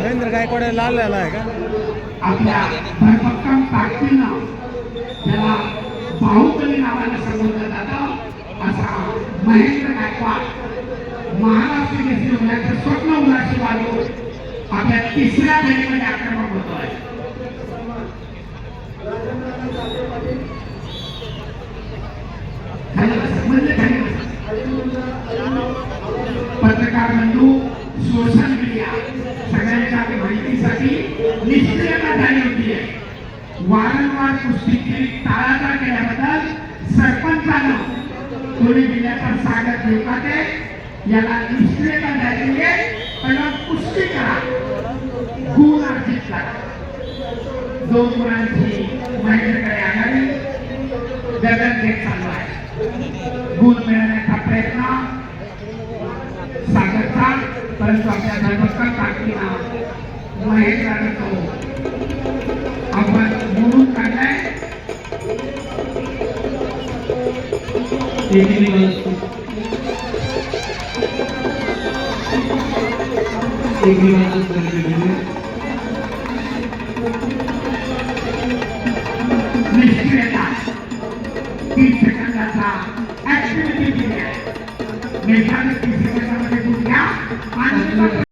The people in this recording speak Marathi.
नरेंद्र गायकवाड लाल झाला आहे का आपल्या भरभक्कम ताकदीनं त्याला बाहुबली नावाने संबोधलं जातं असा महेंद्र गायकवाड महाराष्ट्र केसरी होण्याचं स्वप्न उराशी बाळगून आपल्या तिसऱ्या फेरीमध्ये आक्रमक होतोय. पत्रकार बंधू सोशल मीडिया सगळ्यांच्या माहितीसाठी निष्क्रियता झाली होती. वारंवार कुस्तीची टाळाटाळ केल्याबद्दल सरपंचानं कोणी जिल्ह्याचा सागर देवकाते याला निष्क्रियता झालेली आहे. पण कुस्ती करा, गुण अर्जित करा. 2 गुणांची महेंद्रकडे आघाडी जगत घेत चालू आहे. गुण मिळवण्याचा प्रयत्न सागरचा, परंतु आपल्या धर्मकर ताकदीनं महेंद्राने तो आपण मोडून काढलाय. निष्क्रियता 30 सेकंदाचा ऍक्टिव्हिटी दिली आहे. मेघाने 30 सेकंदामध्ये दूध घ्या आणि